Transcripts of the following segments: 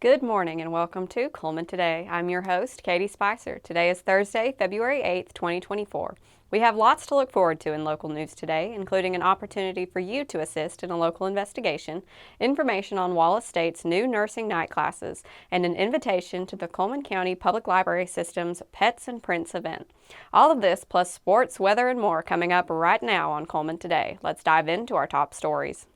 Good morning and welcome to Cullman Today. I'm your host, Katie Spicer. Today is Thursday, February 8th, 2024. We have lots to look forward to in local news today, including an opportunity for you to assist in a local investigation, information on Wallace State's new nursing night classes, and an invitation to the Cullman County Public Library System's Pets and Prints event. All of this plus sports, weather, and more coming up right now on Cullman Today. Let's dive into our top stories.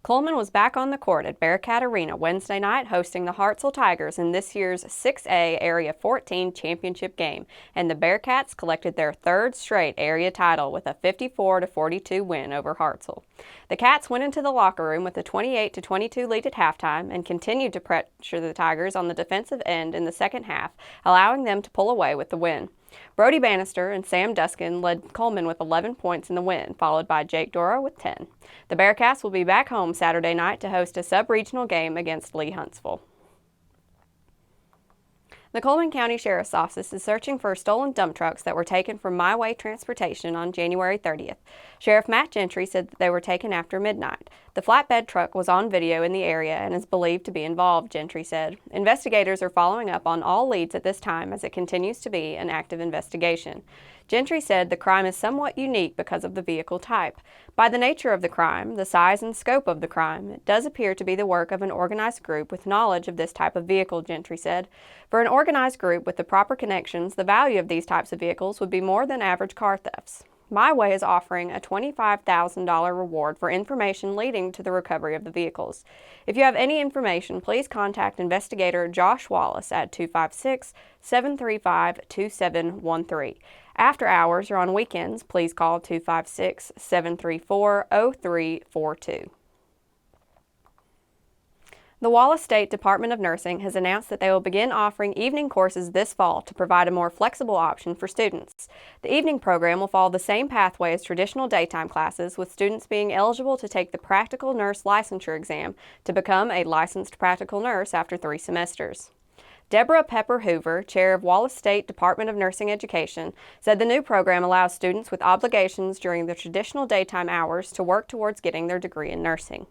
Cullman was back on the court at Bearcat Arena Wednesday night hosting the Hartselle Tigers in this year's 6A Area 14 championship game, and the Bearcats collected their third straight area title with a 54-42 win over Hartselle. The Cats went into the locker room with a 28-22 lead at halftime and continued to pressure the Tigers on the defensive end in the second half, allowing them to pull away with the win. Brody Bannister and Sam Duskin led Cullman with 11 points in the win, followed by Jake Dora with 10. The Bearcats will be back home Saturday night to host a sub-regional game against Lee Huntsville. The Cullman County Sheriff's Office is searching for stolen dump trucks that were taken from My Way Transportation on January 30th. Sheriff Matt Gentry said that they were taken after midnight. The flatbed truck was on video in the area and is believed to be involved, Gentry said. Investigators are following up on all leads at this time as it continues to be an active investigation. Gentry said the crime is somewhat unique because of the vehicle type. By the nature of the crime, the size and scope of the crime, it does appear to be the work of an organized group with knowledge of this type of vehicle, Gentry said. For an organized group with the proper connections, the value of these types of vehicles would be more than average car thefts. My Way is offering a $25,000 reward for information leading to the recovery of the vehicles. If you have any information, please contact investigator Josh Wallace at 256-735-2713. After hours or on weekends, please call 256-734-0342. The Wallace State Department of Nursing has announced that they will begin offering evening courses this fall to provide a more flexible option for students. The evening program will follow the same pathway as traditional daytime classes, with students being eligible to take the practical nurse licensure exam to become a licensed practical nurse after 3 semesters. Deborah Pepper Hoover, chair of Wallace State Department of Nursing Education, said the new program allows students with obligations during the traditional daytime hours to work towards getting their degree in nursing.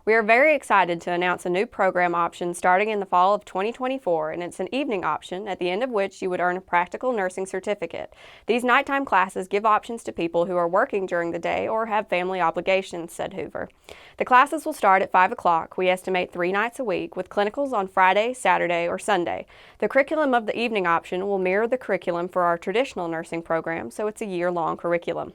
We are very excited to announce a new program option starting in the fall of 2024, and it's an evening option at the end of which you would earn a practical nursing certificate. These nighttime classes give options to people who are working during the day or have family obligations, said Hoover. The classes will start at 5 o'clock. We estimate 3 nights a week, with clinicals on Friday, Saturday, or Sunday. The curriculum of the evening option will mirror the curriculum for our traditional nursing program, so it's a year-long curriculum.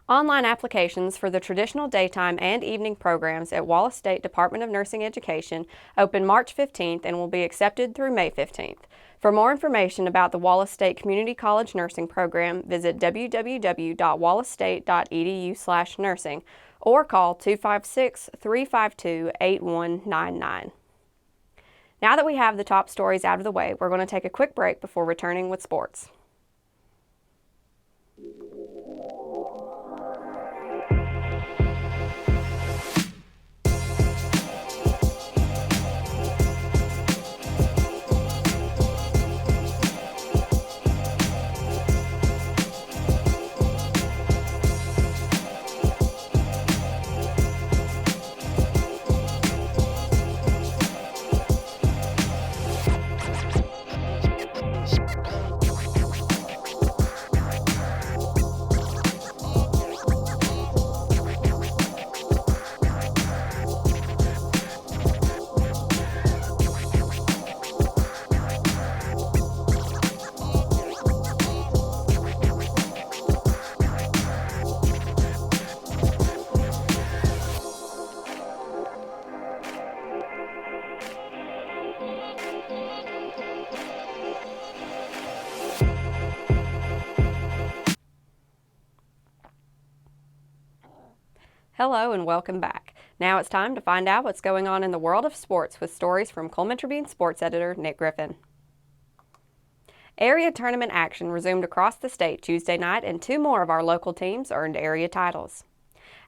Online applications for the traditional daytime and evening programs at Wallace State Department of Nursing Education open March 15th and will be accepted through May 15th. For more information about the Wallace State Community College Nursing Program, visit www.wallacestate.edu/nursing or call 256-352-8199. Now that we have the top stories out of the way, we're going to take a quick break before returning with sports. Hello and welcome back. Now it's time to find out what's going on in the world of sports with stories from Cullman Tribune sports editor Nick Griffin. Area tournament action resumed across the state Tuesday night, and 2 more of our local teams earned area titles.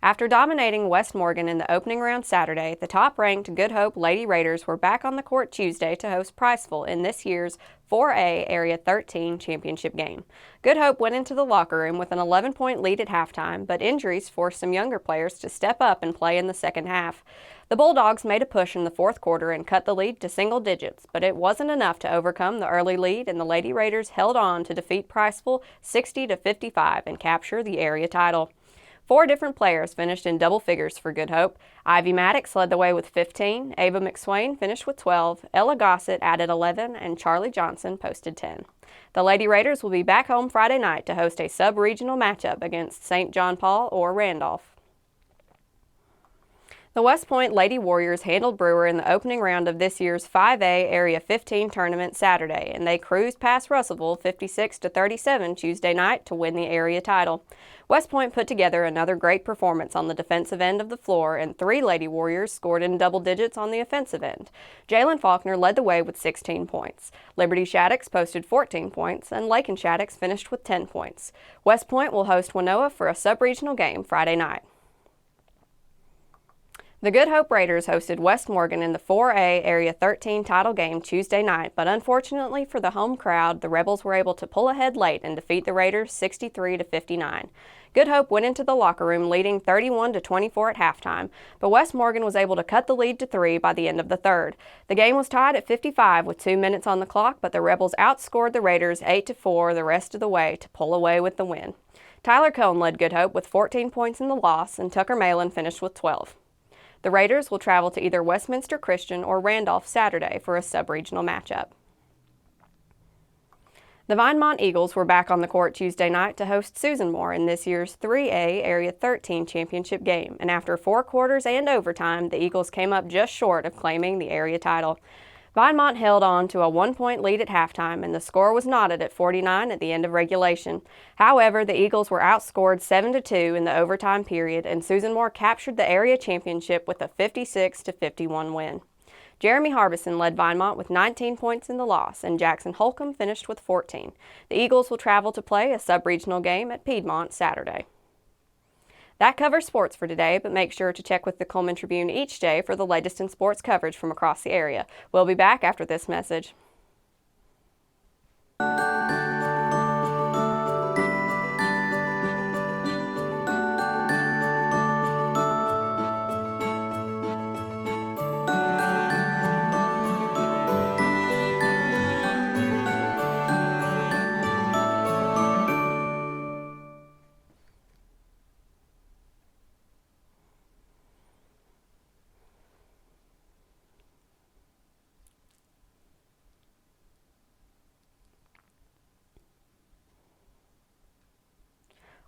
After dominating West Morgan in the opening round Saturday, the top-ranked Good Hope Lady Raiders were back on the court Tuesday to host Priceville in this year's 4A Area 13 championship game. Good Hope went into the locker room with an 11-point lead at halftime, but injuries forced some younger players to step up and play in the second half. The Bulldogs made a push in the fourth quarter and cut the lead to single digits, but it wasn't enough to overcome the early lead, and the Lady Raiders held on to defeat Priceville 60-55 and capture the area title. 4 different players finished in double figures for Good Hope. Ivy Maddox led the way with 15, Ava McSwain finished with 12, Ella Gossett added 11, and Charlie Johnson posted 10. The Lady Raiders will be back home Friday night to host a sub-regional matchup against St. John Paul or Randolph. The West Point Lady Warriors handled Brewer in the opening round of this year's 5A Area 15 tournament Saturday, and they cruised past Russellville 56-37 Tuesday night to win the area title. West Point put together another great performance on the defensive end of the floor, and 3 Lady Warriors scored in double digits on the offensive end. Jalen Faulkner led the way with 16 points. Liberty Shaddix posted 14 points, and Lakin Shaddix finished with 10 points. West Point will host Winona for a sub-regional game Friday night. The Good Hope Raiders hosted West Morgan in the 4A Area 13 title game Tuesday night, but unfortunately for the home crowd, the Rebels were able to pull ahead late and defeat the Raiders 63-59. Good Hope went into the locker room leading 31-24 at halftime, but West Morgan was able to cut the lead to 3 by the end of the third. The game was tied at 55 with 2 minutes on the clock, but the Rebels outscored the Raiders 8-4 the rest of the way to pull away with the win. Tyler Cohn led Good Hope with 14 points in the loss, and Tucker Malin finished with 12. The Raiders will travel to either Westminster Christian or Randolph Saturday for a sub-regional matchup. The Vinemont Eagles were back on the court Tuesday night to host Susan Moore in this year's 3A Area 13 championship game, and after 4 quarters and overtime, the Eagles came up just short of claiming the area title. Vinemont held on to a 1-point lead at halftime, and the score was knotted at 49 at the end of regulation. However, the Eagles were outscored 7-2 in the overtime period, and Susan Moore captured the area championship with a 56-51 win. Jeremy Harbison led Vinemont with 19 points in the loss, and Jackson Holcomb finished with 14. The Eagles will travel to play a sub-regional game at Piedmont Saturday. That covers sports for today, but make sure to check with the Cullman Tribune each day for the latest in sports coverage from across the area. We'll be back after this message.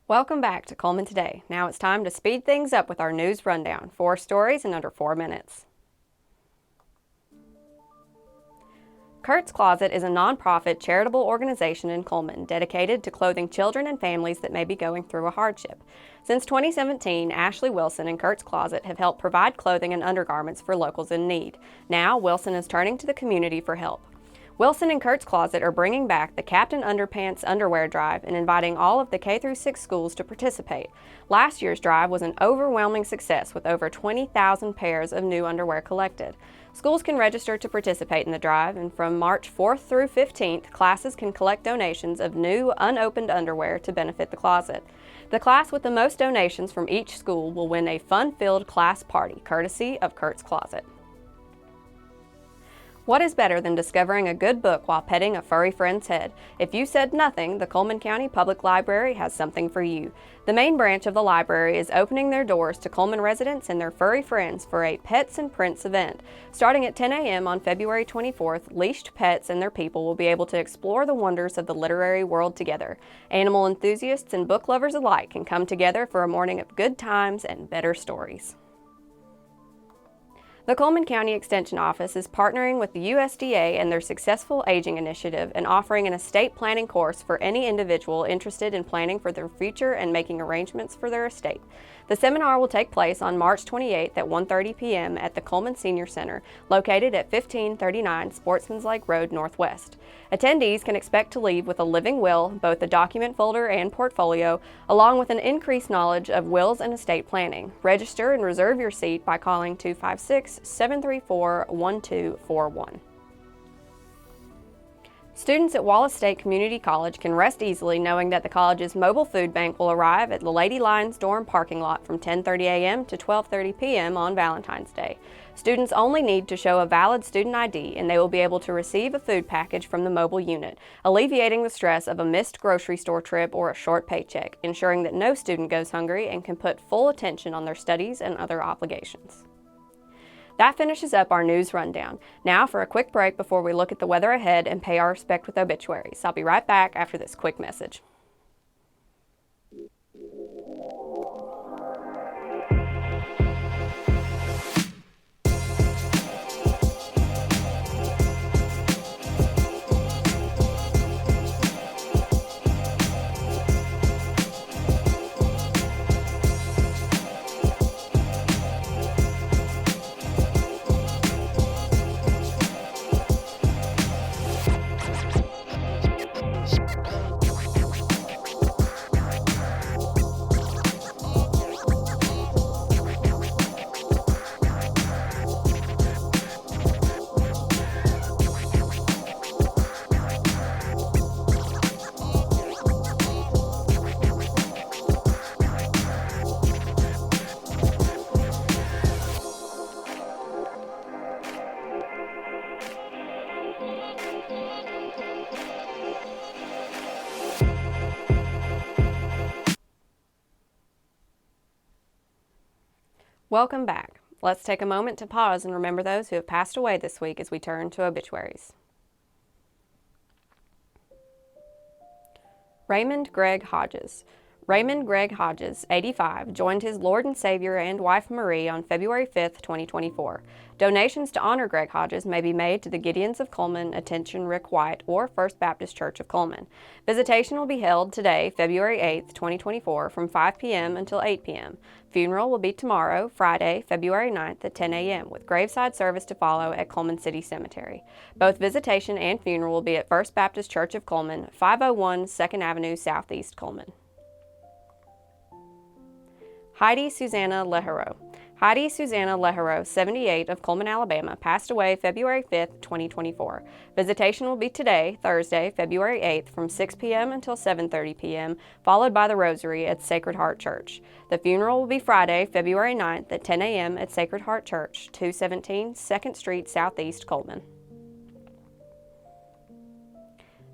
Welcome back to Cullman Today. Now it's time to speed things up with our news rundown. 4 stories in under 4 minutes. Kurt's Closet is a nonprofit charitable organization in Cullman dedicated to clothing children and families that may be going through a hardship. Since 2017, Ashley Wilson and Kurt's Closet have helped provide clothing and undergarments for locals in need. Now, Wilson is turning to the community for help. Wilson and Kurt's Closet are bringing back the Captain Underpants Underwear Drive and inviting all of the K-6 schools to participate. Last year's drive was an overwhelming success with over 20,000 pairs of new underwear collected. Schools can register to participate in the drive, and from March 4th through 15th, classes can collect donations of new, unopened underwear to benefit the closet. The class with the most donations from each school will win a fun-filled class party, courtesy of Kurt's Closet. What is better than discovering a good book while petting a furry friend's head? If you said nothing, the Cullman County Public Library has something for you. The main branch of the library is opening their doors to Cullman residents and their furry friends for a Pets and Prints event. Starting at 10 a.m. on February 24th, leashed pets and their people will be able to explore the wonders of the literary world together. Animal enthusiasts and book lovers alike can come together for a morning of good times and better stories. The Cullman County Extension Office is partnering with the USDA and their Successful Aging Initiative and offering an estate planning course for any individual interested in planning for their future and making arrangements for their estate. The seminar will take place on March 28th at 1:30 p.m. at the Cullman Senior Center, located at 1539 Sportsman's Lake Road Northwest. Attendees can expect to leave with a living will, both a document folder and portfolio, along with an increased knowledge of wills and estate planning. Register and reserve your seat by calling 256-734-1241. Students at Wallace State Community College can rest easily knowing that the college's mobile food bank will arrive at the Lady Lions dorm parking lot from 10:30 a.m. to 12:30 p.m. on Valentine's Day. Students only need to show a valid student ID and they will be able to receive a food package from the mobile unit, alleviating the stress of a missed grocery store trip or a short paycheck, ensuring that no student goes hungry and can put full attention on their studies and other obligations. That finishes up our news rundown. Now for a quick break before we look at the weather ahead and pay our respect with obituaries. I'll be right back after this quick message. Welcome back. Let's take a moment to pause and remember those who have passed away this week as we turn to obituaries. Raymond Greg Hodges. Raymond Greg Hodges, 85, joined his Lord and Savior and wife Marie on February 5, 2024. Donations to honor Greg Hodges may be made to the Gideons of Cullman, Attention Rick White, or First Baptist Church of Cullman. Visitation will be held today, February 8, 2024, from 5 p.m. until 8 p.m. Funeral will be tomorrow, Friday, February 9th at 10 a.m., with graveside service to follow at Cullman City Cemetery. Both visitation and funeral will be at First Baptist Church of Cullman, 501 2nd Avenue Southeast, Cullman. Heidi Susanna Leherow. Heidi Susanna Leherow, 78, of Cullman, Alabama, passed away February 5, 2024. Visitation will be today, Thursday, February 8th, from 6 p.m. until 7:30 p.m., followed by the Rosary at Sacred Heart Church. The funeral will be Friday, February 9th at 10 a.m. at Sacred Heart Church, 217 2nd Street Southeast, Cullman.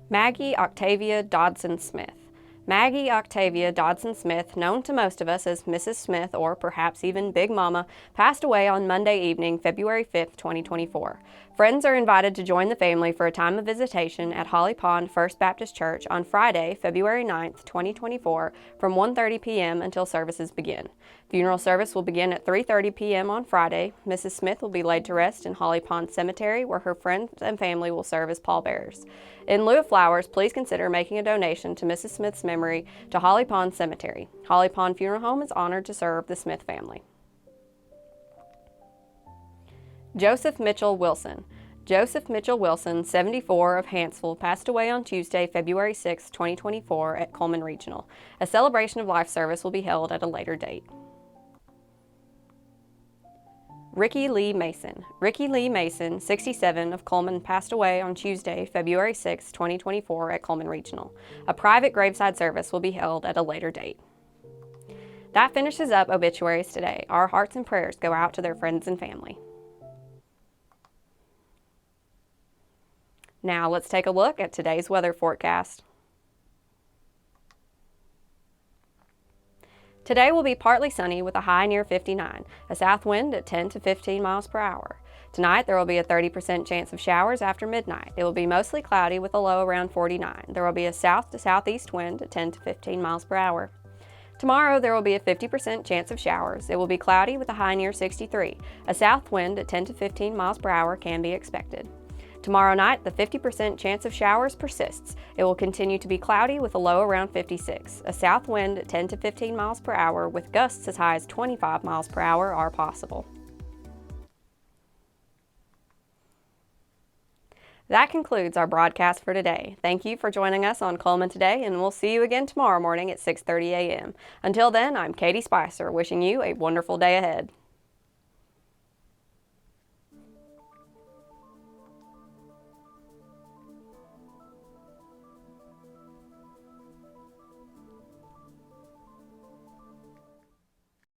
Maggie Octavia Dodson Smith. Maggie Octavia Dodson Smith, known to most of us as Mrs. Smith or perhaps even Big Mama, passed away on Monday evening, February 5, 2024. Friends are invited to join the family for a time of visitation at Holly Pond First Baptist Church on Friday, February 9, 2024, from 1:30 p.m. until services begin. Funeral service will begin at 3:30 p.m. on Friday. Mrs. Smith will be laid to rest in Holly Pond Cemetery, where her friends and family will serve as pallbearers. In lieu of flowers, please consider making a donation to Mrs. Smith's memory to Holly Pond Cemetery. Holly Pond Funeral Home is honored to serve the Smith family. Joseph Mitchell Wilson. Joseph Mitchell Wilson, 74, of Hanceville, passed away on Tuesday, February 6, 2024, at Cullman Regional. A celebration of life service will be held at a later date. Ricky Lee Mason. Ricky Lee Mason, 67, of Cullman, passed away on Tuesday, February 6, 2024, at Cullman Regional. A private graveside service will be held at a later date. That finishes up obituaries today. Our hearts and prayers go out to their friends and family. Now let's take a look at today's weather forecast. Today will be partly sunny with a high near 59, a south wind at 10 to 15 miles per hour. Tonight there will be a 30% chance of showers after midnight. It will be mostly cloudy with a low around 49. There will be a south to southeast wind at 10 to 15 miles per hour. Tomorrow there will be a 50% chance of showers. It will be cloudy with a high near 63. A south wind at 10 to 15 miles per hour can be expected. Tomorrow night, the 50% chance of showers persists. It will continue to be cloudy with a low around 56. A south wind at 10 to 15 miles per hour with gusts as high as 25 miles per hour are possible. That concludes our broadcast for today. Thank you for joining us on Cullman Today, and we'll see you again tomorrow morning at 6:30 a.m. Until then, I'm Katie Spicer, wishing you a wonderful day ahead.